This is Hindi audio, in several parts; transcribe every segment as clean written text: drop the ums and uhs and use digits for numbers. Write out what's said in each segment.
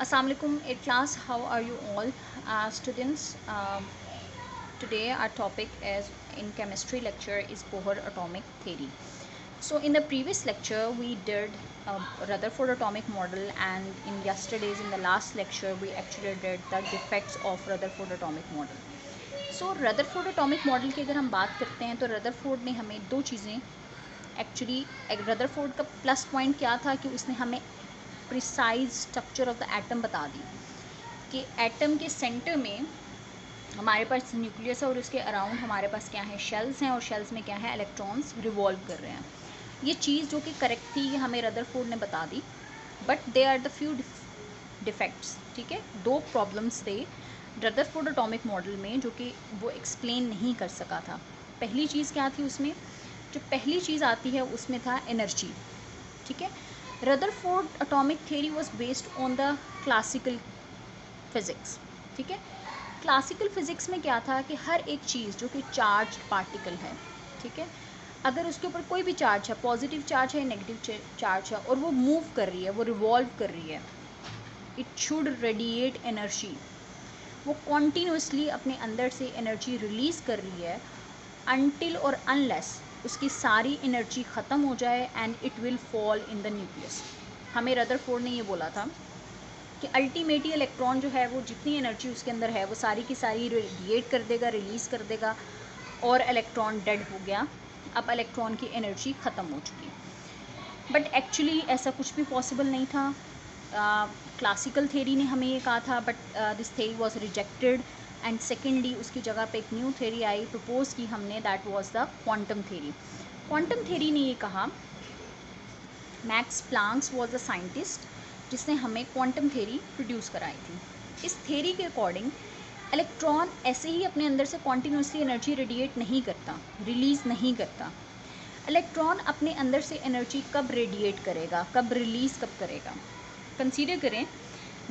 Assalamualaikum class, how are you all students? Today our topic is in chemistry lecture is Bohr atomic theory. So in the previous lecture we did Rutherford atomic model, and in the last lecture we actually did the defects of Rutherford atomic model. So Rutherford atomic model की अगर हम बात करते हैं तो Rutherford ने हमें दो चीज़ें एक्चुअली, रदरफोर्ड का प्लस पॉइंट क्या था कि उसने हमें precise structure of the atom बता दी कि एटम के सेंटर में हमारे पास न्यूक्लियस है और उसके अराउंड हमारे पास क्या है, शेल्स हैं, और शेल्स में क्या है, इलेक्ट्रॉन्स रिवॉल्व कर रहे हैं. ये चीज़ जो कि करेक्ट थी ये हमें रदरफोर्ड ने बता दी, but they are the few defects. ठीक है, दो प्रॉब्लम्स थे रदरफोर्ड एटॉमिक मॉडल में जो कि वो एक्सप्लेन नहीं कर सका था. पहली चीज़ क्या थी उसमें, जो पहली चीज़ आती है उसमें था एनर्जी. ठीक है, Rutherford atomic theory was based on the classical physics. ठीक है, क्लासिकल फिज़िक्स में क्या था कि हर एक चीज़ जो कि चार्ज पार्टिकल है, ठीक है, अगर उसके ऊपर कोई भी चार्ज है, पॉजिटिव चार्ज है, नेगेटिव चार्ज है, और वो मूव कर रही है, वो रिवॉल्व कर रही है, इट शुड रेडिएट एनर्जी. वो कॉन्टीन्यूसली अपने अंदर से एनर्जी रिलीज़ कर रही है अनटिल और अनलेस उसकी सारी एनर्जी ख़त्म हो जाए and it will fall in the nucleus. हमें रदरफोर्ड ने ये बोला था कि अल्टीमेटली इलेक्ट्रॉन जो है वो जितनी एनर्जी उसके अंदर है वो सारी की सारी रेडिएट कर देगा, रिलीज़ कर देगा, और इलेक्ट्रॉन डेड हो गया. अब इलेक्ट्रॉन की एनर्जी ख़त्म हो चुकी. बट एक्चुअली ऐसा कुछ भी पॉसिबल नहीं था. क्लासिकल थ्योरी ने हमें ये कहा था, but this theory was rejected. And secondly उसकी जगह पे एक न्यू थ्योरी आई, प्रपोज की हमने, that was the quantum theory. Quantum theory ने ये कहा, max Planck's was the scientist जिसने हमें क्वांटम थ्योरी प्रोड्यूस कराई थी. इस थ्योरी के अकॉर्डिंग इलेक्ट्रॉन ऐसे ही अपने अंदर से कॉन्टीन्यूसली एनर्जी रेडिएट नहीं करता, रिलीज़ नहीं करता. इलेक्ट्रॉन अपने अंदर से एनर्जी कब रेडिएट करेगा, कब रिलीज़ कब करेगा. कंसीडर करें,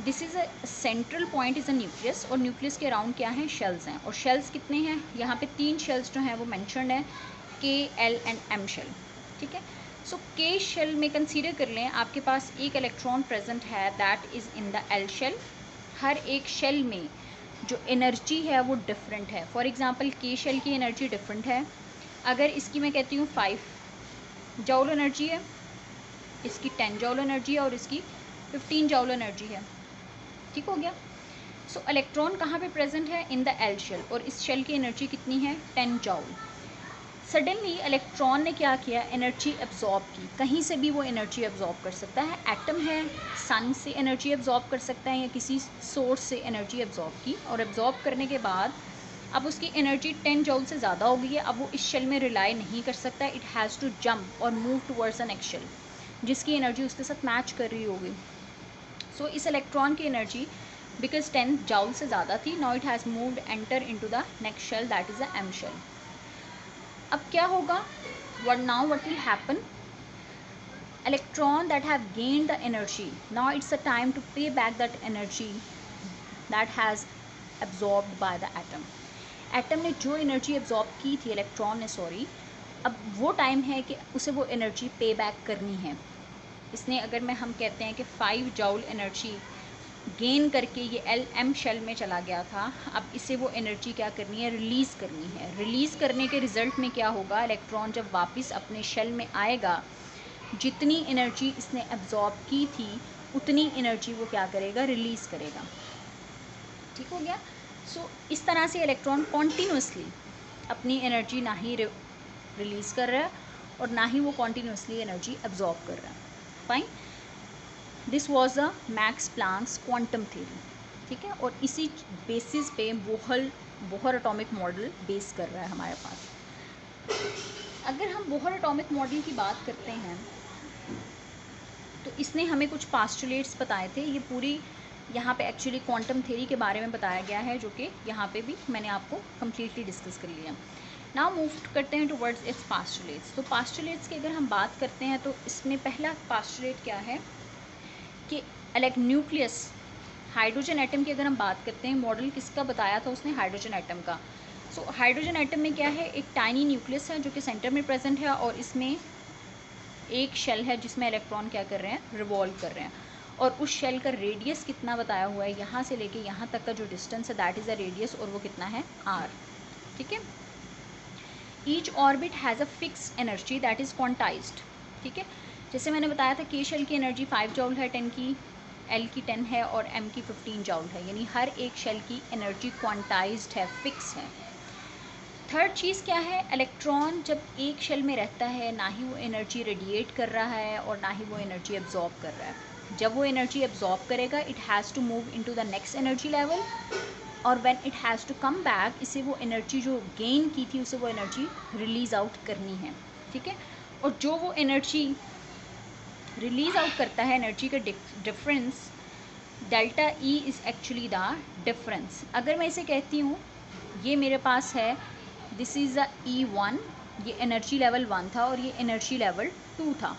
this is a central point is a nucleus, और न्यूक्लियस के अराउंड क्या है, शेल्स हैं. और शेल्स कितने हैं, यहाँ पे 3 शेल्स जो हैं वो मैंशनड है, के, एल एंड एम शेल. ठीक है, सो के शेल में कंसीडर कर लें आपके पास एक इलेक्ट्रॉन प्रेजेंट है, that is in the L shell. हर एक शेल में जो एनर्जी है वो डिफरेंट है. फॉर एग्ज़ाम्पल के शेल की एनर्जी डिफरेंट है. अगर इसकी मैं कहती हूँ 5 जॉल एनर्जी है, इसकी 10 जॉल एनर्जी है, और इसकी 15 जॉल एनर्जी है. ठीक हो गया. सो इलेक्ट्रॉन कहाँ पे प्रेजेंट है, इन द एल शेल, और इस शेल की एनर्जी कितनी है, 10 जॉल. सडनली इलेक्ट्रॉन ने क्या किया, एनर्जी एब्जॉर्ब की. कहीं से भी वो एनर्जी एब्जॉर्ब कर सकता है. एटम है, सन से एनर्जी एब्जॉर्ब कर सकता है या किसी सोर्स से एनर्जी एब्जॉर्ब की, और एब्जॉर्ब करने के बाद अब उसकी एनर्जी 10 जॉल से ज़्यादा हो गई है. अब वो इस शेल में रिलाई नहीं कर सकता. इट हैज़ टू जंप और move towards a next shell जिसकी एनर्जी उसके साथ मैच कर रही होगी. सो इस इलेक्ट्रॉन की एनर्जी बिकॉज 10 जॉल से ज़्यादा थी, now it has moved enter into the next shell, that is the M shell. अब क्या होगा, what will happen, electron that have gained the energy, now it's a time to pay back that energy that has absorbed by the atom. Atom ने जो एनर्जी एब्जॉर्ब की थी, इलेक्ट्रॉन ने, सॉरी, अब वो टाइम है कि उसे वो एनर्जी पे बैक करनी है. इसने, अगर मैं हम कहते हैं कि 5 जॉल एनर्जी गेन करके ये एल एम शेल में चला गया था, अब इसे वो एनर्जी क्या करनी है, रिलीज़ करनी है. रिलीज़ करने के रिज़ल्ट में क्या होगा, इलेक्ट्रॉन जब वापस अपने शेल में आएगा, जितनी एनर्जी इसने एब्जॉर्ब की थी उतनी एनर्जी वो क्या करेगा, रिलीज़ करेगा. ठीक हो गया. सो इस तरह से इलेक्ट्रॉन कॉन्टीन्यूसली अपनी एनर्जी ना ही रिलीज़ कर रहा है और ना ही वो कॉन्टीन्यूसली एनर्जी एब्जॉर्ब कर रहा है. Fine, this was a max Planck's quantum theory. ठीक है, और इसी बेसिस पे बोहर एटॉमिक मॉडल बेस कर रहा है हमारे पास. अगर हम बोहर एटॉमिक मॉडल की बात करते हैं तो इसने हमें कुछ पास्टुलेट्स बताए थे. ये पूरी यहाँ पे एक्चुअली क्वांटम थ्योरी के बारे में बताया गया है, जो कि यहाँ पे भी मैंने आपको कम्प्लीटली डिस्कस कर लिया. नाउ मूव करते हैं टुवर्ड्स इट्स पास्टुलेट्स. तो पास्टुलेट्स की अगर हम बात करते हैं तो इसमें पहला पास्टुलेट क्या है कि न्यूक्लियस, हाइड्रोजन एटम की अगर हम बात करते हैं, मॉडल किसका बताया था उसने, हाइड्रोजन एटम का. सो हाइड्रोजन एटम में क्या है, एक टाइनी न्यूक्लियस है जो कि सेंटर में प्रेजेंट है, और इसमें एक शेल है जिसमें इलेक्ट्रॉन क्या कर रहे हैं, रिवॉल्व कर रहे हैं. और उस शेल का रेडियस कितना बताया हुआ है, यहाँ से लेके यहाँ तक का जो डिस्टेंस है दैट इज़ अ रेडियस, और वो कितना है r। ठीक है। Each orbit has a fix energy that is quantized. ठीक है, जैसे मैंने बताया था के शेल की एनर्जी 5 जॉउल है, 10 की, एल की 10 है और एम की 15 जॉउल है, यानी हर एक शेल की एनर्जी क्वांटाइज्ड है, फिक्स है। थर्ड चीज़ क्या है, इलेक्ट्रॉन जब एक शेल में रहता है ना ही वो एनर्जी रेडिएट कर रहा है और ना ही वो एनर्जी एब्जॉर्ब कर रहा है। जब वो एनर्जी एब्जॉर्ब करेगा it has to move into the next energy level, और when it has to come back, इसे वो एनर्जी जो गेन की थी उसे वो एनर्जी रिलीज़ आउट करनी है। ठीक है, और जो वो एनर्जी रिलीज़ आउट करता है, एनर्जी का difference delta E is actually the difference. अगर मैं इसे कहती हूँ ये मेरे पास है, दिस इज़ द E1, ये एनर्जी लेवल 1 था और ये एनर्जी लेवल 2 था।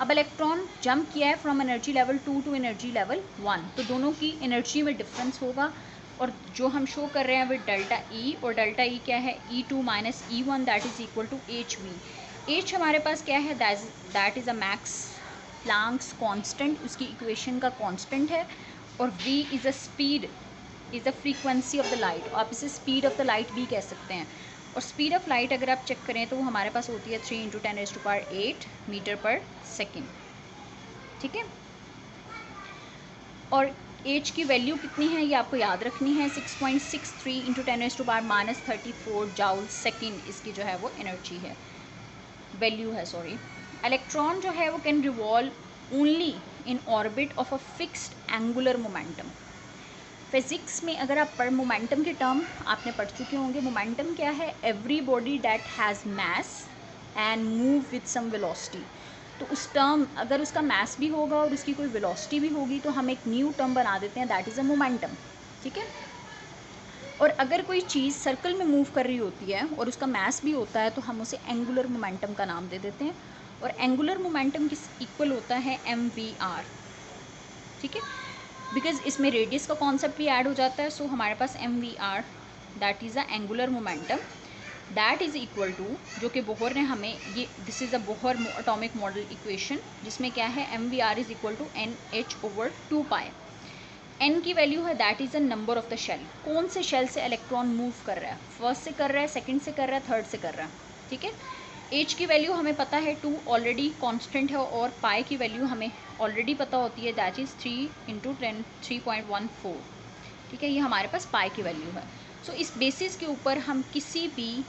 अब इलेक्ट्रॉन जंप किया है from energy level 2 to energy level 1, तो दोनों की एनर्जी में डिफरेंस होगा, और जो हम शो कर रहे हैं वो डेल्टा ई, और डेल्टा ई क्या है, E2 minus E1 that is equal to HV। H हमारे पास क्या है, that is a Max Planck's constant, उसकी इक्वेशन का कांस्टेंट है, और V is a speed, is the frequency of the light, आप इसे स्पीड ऑफ द लाइट भी कह सकते हैं। और स्पीड ऑफ लाइट अगर आप चेक करें तो वो हमारे पास होती है 3 × 10⁸ मीटर पर सेकेंड। ठीक है, और एच की वैल्यू कितनी है ये आपको याद रखनी है, 6.63 × 10⁻34 जाउल सेकेंड इसकी जो है वो एनर्जी है, वैल्यू है, सॉरी। इलेक्ट्रॉन जो है वो can revolve only in orbit of a fixed angular momentum. Physics में अगर आप मोमेंटम के टर्म आपने पढ़ चुके होंगे, मोमेंटम क्या है, every body that has mass and move with some velocity. तो उस टर्म अगर उसका मैस भी होगा और उसकी कोई वेलोसिटी भी होगी तो हम एक न्यू टर्म बना देते हैं, दैट इज़ अ मोमेंटम। ठीक है, और अगर कोई चीज़ सर्कल में मूव कर रही होती है और उसका मैस भी होता है तो हम उसे एंगुलर मोमेंटम का नाम दे देते हैं, और एंगुलर मोमेंटम किस इक्वल होता है mvr। ठीक है, बिकॉज इसमें रेडियस का कॉन्सेप्ट भी ऐड हो जाता है, सो हमारे पास mvr that is a angular momentum that is equal to, जो कि बोहर ने हमें ये, this is a Bohr atomic model equation, जिसमें क्या है mvr is equal to NH/2π। n की वैल्यू है that is a number of the shell, कौन से शेल से इलेक्ट्रॉन मूव कर रहा है, फर्स्ट से कर रहा है, सेकंड से कर रहा है, थर्ड से कर रहा है। ठीक है, एच की वैल्यू हमें पता है 2 ऑलरेडी कांस्टेंट है, और पाई की वैल्यू हमें ऑलरेडी पता होती है दैट इज़ 3 × 10⁻3.14। ठीक है, ये हमारे पास पाई की वैल्यू है। सो इस बेसिस के ऊपर हम किसी भी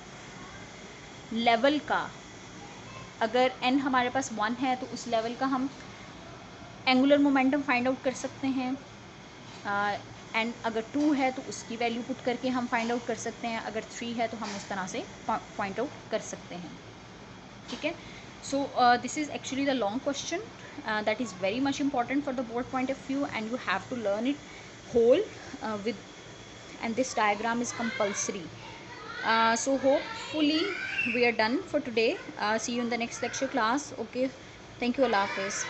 लेवल का, अगर n हमारे पास 1 है तो उस लेवल का हम एंगुलर मोमेंटम फाइंड आउट कर सकते हैं, एंड अगर 2 है तो उसकी वैल्यू पुट करके हम फाइंड आउट कर सकते हैं, अगर 3 है तो हम उस तरह से पॉइंट आउट कर सकते हैं। ठीक है, so this is actually the long question that is very much important for the board point of view, and you have to learn it whole with, and this diagram is compulsory. So hopefully we are done for today. See you in the next lecture class. Okay, thank you. Allah Hafiz.